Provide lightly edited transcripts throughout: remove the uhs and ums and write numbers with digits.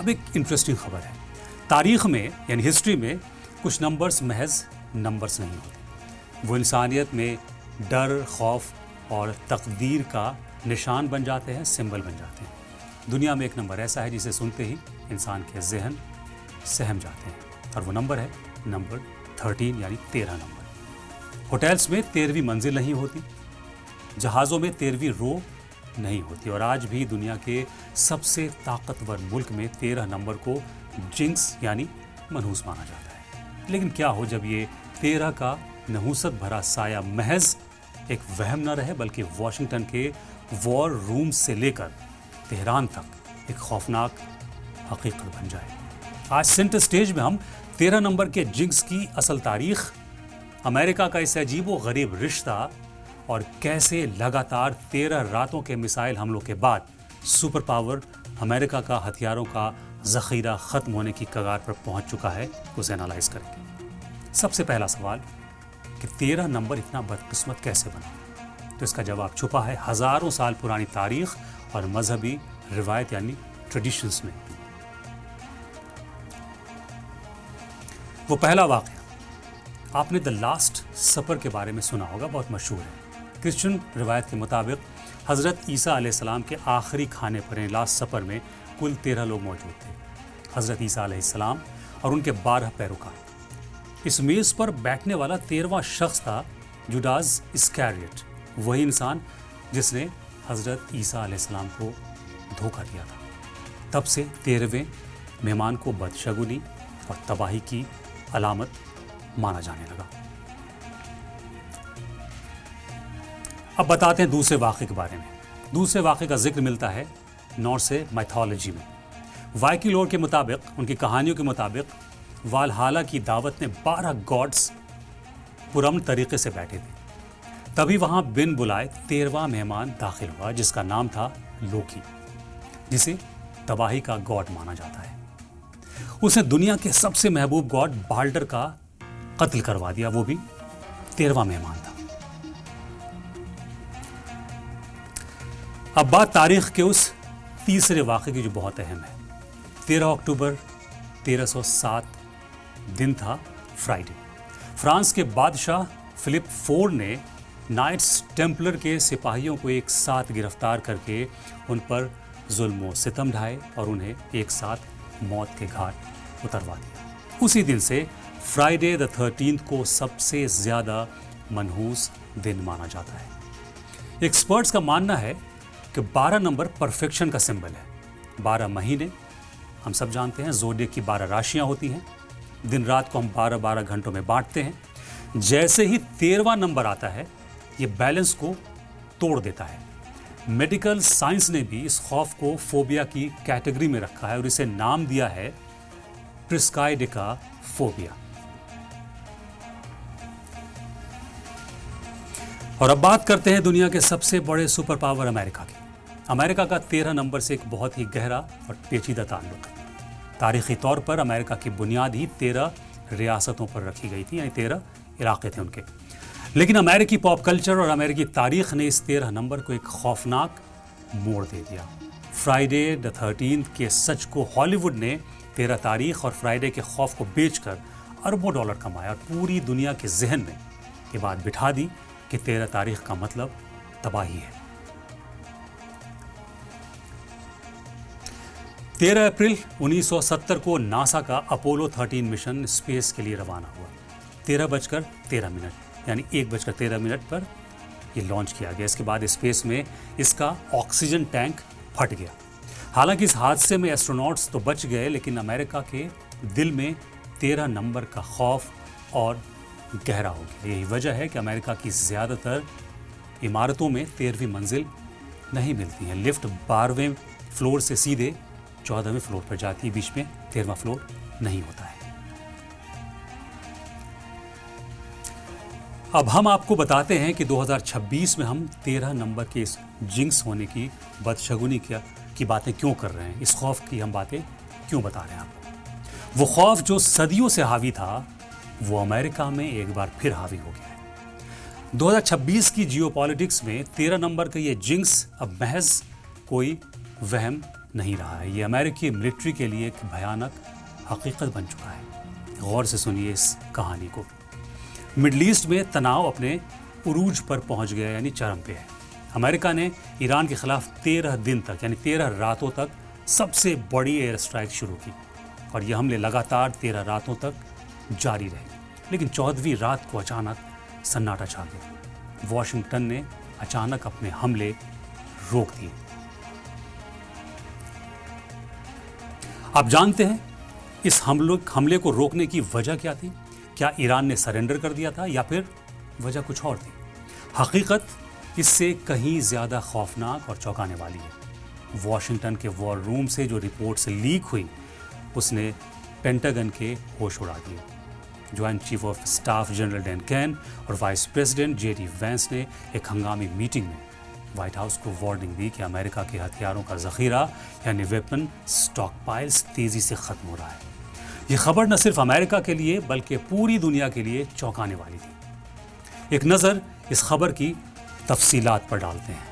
اب ایک انٹرسٹنگ خبر ہے، تاریخ میں یعنی ہسٹری میں کچھ نمبرز محض نمبرز نہیں ہوتے، وہ انسانیت میں ڈر، خوف اور تقدیر کا نشان بن جاتے ہیں، سمبل بن جاتے ہیں۔ دنیا میں ایک نمبر ایسا ہے جسے سنتے ہی انسان کے ذہن سہم جاتے ہیں، اور وہ نمبر ہے نمبر 13 یعنی 13 نمبر۔ ہوٹلز میں 13ویں منزل نہیں ہوتی، جہازوں میں 13ویں رو نہیں ہوتی، اور آج بھی دنیا کے سب سے طاقتور ملک میں 13 نمبر کو جنکس یعنی منحوس مانا جاتا ہے۔ لیکن کیا ہو جب یہ 13 کا نحوست بھرا سایہ محض ایک وہم نہ رہے بلکہ واشنگٹن کے وار روم سے لے کر تہران تک ایک خوفناک حقیقت بن جائے۔ آج سینٹر سٹیج میں ہم 13 نمبر کے جنکس کی اصل تاریخ، امریکہ کا اس عجیب و غریب رشتہ، اور کیسے لگاتار 13 راتوں کے میزائل حملوں کے بعد سپر پاور امریکہ کا ہتھیاروں کا ذخیرہ ختم ہونے کی کگار پر پہنچ چکا ہے، اسے انالائز کریں گے۔ سب سے پہلا سوال کہ 13 نمبر اتنا بدقسمت کیسے بنا؟ تو اس کا جواب چھپا ہے ہزاروں سال پرانی تاریخ اور مذہبی روایت یعنی ٹریڈیشنز میں۔ وہ پہلا واقعہ آپ نے دا لاسٹ سپر کے بارے میں سنا ہوگا، بہت مشہور ہے۔ کرسچن روایت کے مطابق حضرت عیسیٰ علیہ السلام کے آخری کھانے پر لاسٹ سپر میں کل 13 لوگ موجود تھے، حضرت عیسیٰ علیہ السلام اور ان کے 12 پیروکار۔ اس میز پر بیٹھنے والا 13واں شخص تھا جوڈاس اسکیریٹ، وہی انسان جس نے حضرت عیسیٰ علیہ السلام کو دھوکہ دیا تھا۔ تب سے 13ویں مہمان کو بدشگونی اور تباہی کی علامت مانا جانے لگا۔ اب بتاتے ہیں دوسرے واقعے کے بارے میں۔ دوسرے واقعے کا ذکر ملتا ہے نورس میتھولوجی میں۔ وائکی لور کے مطابق، ان کی کہانیوں کے مطابق، والہالا کی دعوت میں 12 گاڈز پرامن طریقے سے بیٹھے تھے۔ تبھی وہاں بن بلائے 13واں مہمان داخل ہوا جس کا نام تھا لوکی، جسے تباہی کا گاڈ مانا جاتا ہے۔ اس نے دنیا کے سب سے محبوب گاڈ بالڈر کا قتل کروا دیا، وہ بھی 13واں مہمان تھا۔ اب بات تاریخ کے اس تیسرے واقعے کی جو بہت اہم ہے۔ 13 اکتوبر 1307 دن تھا فرائیڈے۔ فرانس کے بادشاہ فلپ IV نے نائٹس ٹیمپلر کے سپاہیوں کو ایک ساتھ گرفتار کر کے ان پر ظلم و ستم ڈھائے اور انہیں ایک ساتھ موت کے گھاٹ اتروا دیا۔ اسی دن سے فرائیڈے دا 13 کو سب سے زیادہ منحوس دن مانا جاتا ہے۔ ایکسپرٹس کا ماننا ہے کہ 12 نمبر پرفیکشن کا سمبل ہے۔ 12 مہینے ہم سب جانتے ہیں، زوڈیک کی 12 راشیاں ہوتی ہیں، دن رات کو ہم 12 گھنٹوں میں بانٹتے ہیں۔ جیسے ہی 13واں نمبر آتا ہے یہ بیلنس کو توڑ دیتا ہے۔ میڈیکل سائنس نے بھی اس خوف کو فوبیا کی کیٹیگری میں رکھا ہے اور اسے نام دیا ہے ٹرسکائیڈیکا فوبیا۔ اور اب بات کرتے ہیں دنیا کے سب سے بڑے سپر پاور امریکہ کی۔ امریکہ کا 13 نمبر سے ایک بہت ہی گہرا اور پیچیدہ تعلق ہے۔ تاریخی طور پر امریکہ کی بنیاد ہی 13 ریاستوں پر رکھی گئی تھی، یعنی 13 علاقے تھے ان کے۔ لیکن امریکی پاپ کلچر اور امریکی تاریخ نے اس 13 نمبر کو ایک خوفناک موڑ دے دیا۔ فرائیڈے دا 13 کے سچ کو ہالی ووڈ نے 13 تاریخ اور فرائیڈے کے خوف کو بیچ کر اربوں ڈالر کمایا اور پوری دنیا کے ذہن میں یہ بات بٹھا دی کہ 13 تاریخ کا مطلب تباہی ہے۔ 13 اپریل 1970 کو ناسا کا اپولو 13 مشن اسپیس کے لیے روانہ ہوا۔ 13:13 یعنی 1:13 پر یہ لانچ کیا گیا۔ اس کے بعد اسپیس میں اس کا آکسیجن ٹینک پھٹ گیا۔ حالانکہ اس حادثے میں ایسٹروناٹس تو بچ گئے، لیکن امریکہ کے دل میں 13 نمبر کا خوف اور گہرا ہو گیا۔ یہی وجہ ہے کہ امریکہ کی زیادہ تر عمارتوں میں 13ویں منزل نہیں ملتی ہیں۔ لفٹ 12ویں فلور سے سیدھے 14ویں فلور پر جاتی ہے، بیچ میں 13واں فلور نہیں ہوتا ہے۔ اب ہم آپ کو بتاتے ہیں کہ 2026 میں ہم 13 نمبر کے اس جنکس ہونے کی بدشگونی کی باتیں کیوں کر رہے ہیں، اس خوف کی ہم باتیں کیوں بتا رہے ہیں آپ کو۔ وہ خوف جو صدیوں سے حاوی تھا وہ امریکہ میں ایک بار پھر حاوی ہو گیا ہے۔ 2026 کی جیو پالیٹکس میں 13 نمبر کا یہ جنکس اب محض کوئی وہم نہیں رہا ہے. یہ امریکی ملٹری کے لیے ایک بھیانک حقیقت بن چکا ہے. غور سے سنیے اس کہانی کو. مڈل ایسٹ میں تناؤ اپنے عروج پر پہنچ گیا، یعنی چرم پہ ہے. امریکہ نے ایران کے خلاف 13 دن تک یعنی 13 راتوں تک سب سے بڑی ایئر اسٹرائک شروع کی، اور یہ حملے لگاتار 13 راتوں تک جاری رہے. لیکن 14ویں رات کو اچانک سناٹا چھا گیا. واشنگٹن نے اچانک اپنے حملے روک دیے. آپ جانتے ہیں اس حملے کو روکنے کی وجہ کیا تھی؟ کیا ایران نے سرنڈر کر دیا تھا یا پھر وجہ کچھ اور تھی؟ حقیقت اس سے کہیں زیادہ خوفناک اور چونکانے والی ہے. واشنگٹن کے وار روم سے جو رپورٹس لیک ہوئی اس نے پینٹاگن کے ہوش اڑا دیے. Joint chief of staff general Dan Caine اور vice president J D Vance نے ایک ہنگامی میٹنگ میں وائٹ ہاؤس کو وارننگ دی کہ امریکہ کے ہتھیاروں کا ذخیرہ یعنی ویپن اسٹاک پائلز تیزی سے ختم ہو رہا ہے. یہ خبر نہ صرف امریکہ کے لیے بلکہ پوری دنیا کے لیے چونکانے والی تھی. ایک نظر اس خبر کی تفصیلات پر ڈالتے ہیں.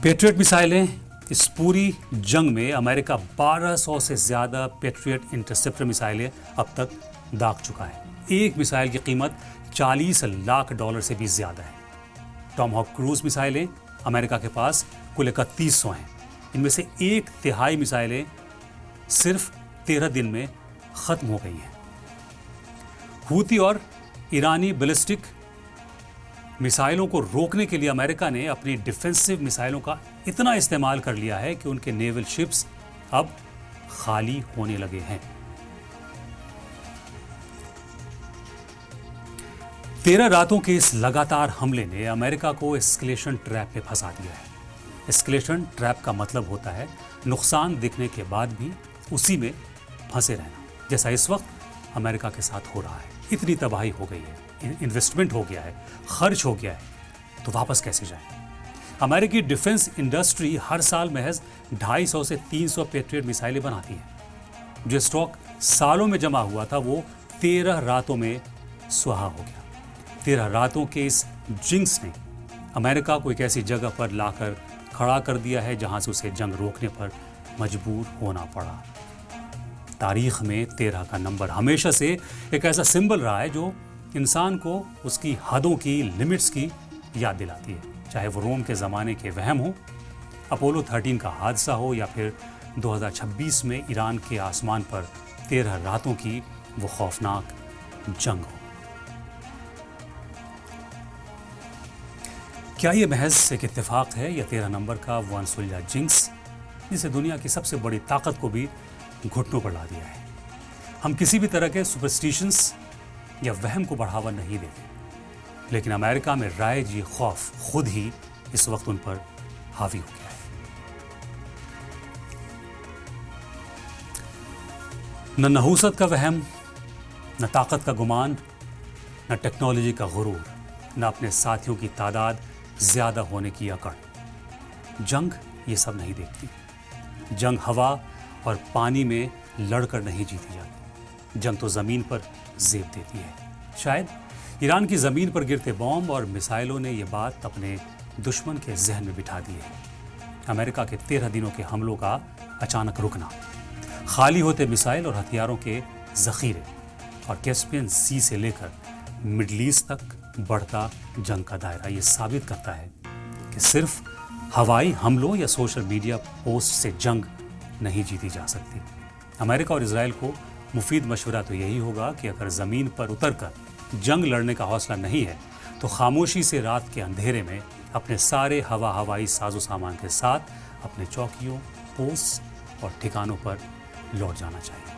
پیٹریٹ مسائلیں. اس پوری جنگ میں امریکہ 1200 سے زیادہ پیٹریٹ انٹرسپٹر مسائلیں اب تک داغ چکا ہے. ایک مسائل کی قیمت $40 لاکھ سے بھی زیادہ ہے. ٹام ہاک کروز مسائلیں امریکہ کے پاس کل 3100 ہیں. ان میں سے 1/3 مسائلیں صرف 13 دن میں ختم ہو گئی ہیں. ہوتی اور ایرانی بیلسٹک مسائلوں کو روکنے کے لیے امریکہ نے اپنی ڈیفنسو مسائلوں کا اتنا استعمال کر لیا ہے کہ ان کے نیول شپس اب خالی ہونے لگے ہیں. 13 راتوں کے اس لگاتار حملے نے امریکہ کو اسکلیشن ٹریپ میں پھنسا دیا ہے. اسکلیشن ٹریپ کا مطلب ہوتا ہے نقصان دکھنے کے بعد بھی اسی میں پھنسے رہنا، جیسا اس وقت امریکہ کے ساتھ ہو رہا ہے. اتنی تباہی ہو گئی ہے، انویسٹمنٹ ہو گیا ہے، خرچ ہو گیا ہے، تو واپس کیسے جائیں؟ امریکی ڈیفنس انڈسٹری ہر سال محض 250 سے 300 پیٹریٹ مسائلیں بناتی ہے. جو اسٹاک سالوں میں جمع ہوا تھا وہ 13 راتوں میں سوہا ہو گیا. 13 راتوں کے اس جنکس نے امریکہ کو ایک ایسی جگہ پر لا کر کھڑا کر دیا ہے جہاں سے اسے جنگ روکنے پر مجبور ہونا پڑا. تاریخ میں 13 کا نمبر ہمیشہ سے ایک ایسا سمبل رہا ہے جو انسان کو اس کی حدوں کی، لمٹس کی یاد دلاتی ہے. چاہے وہ روم کے زمانے کے وہم ہو، اپولو 13 کا حادثہ ہو، یا پھر 2026 میں ایران کے آسمان پر 13 راتوں کی وہ خوفناک جنگ ہو. کیا یہ محض ایک اتفاق ہے یا 13 نمبر کا وہ انسلجھا جنکس جسے دنیا کی سب سے بڑی طاقت کو بھی گھٹنوں پر لا دیا ہے؟ ہم کسی بھی طرح کے سپرسٹیشنز یا وہم کو بڑھاوا نہیں دیتے، لیکن امریکہ میں رائج یہ خوف خود ہی اس وقت ان پر حاوی ہو گیا ہے. نہ نحوست کا وہم، نہ طاقت کا گمان، نہ ٹیکنالوجی کا غرور، نہ اپنے ساتھیوں کی تعداد زیادہ ہونے کی اکڑ. جنگ یہ سب نہیں دیکھتی. جنگ ہوا اور پانی میں لڑ کر نہیں جیتی جاتی. جنگ تو زمین پر زیب دیتی ہے. شاید ایران کی زمین پر گرتے بام اور میزائلوں نے یہ بات اپنے دشمن کے ذہن میں بٹھا دی ہے. امریکہ کے 13 دنوں کے حملوں کا اچانک رکنا، خالی ہوتے میزائل اور ہتھیاروں کے ذخیرے، اور کیسپین سی سے لے کر مڈل ایسٹ تک بڑھتا جنگ کا دائرہ یہ ثابت کرتا ہے کہ صرف ہوائی حملوں یا سوشل میڈیا پوسٹ سے جنگ نہیں جیتی جا سکتی. امریکہ اور اسرائیل کو مفید مشورہ تو یہی ہوگا کہ اگر زمین پر اتر کر جنگ لڑنے کا حوصلہ نہیں ہے تو خاموشی سے رات کے اندھیرے میں اپنے سارے ہوائی ساز و سامان کے ساتھ اپنے چوکیوں، پوسٹ اور ٹھکانوں پر لوٹ جانا چاہیے.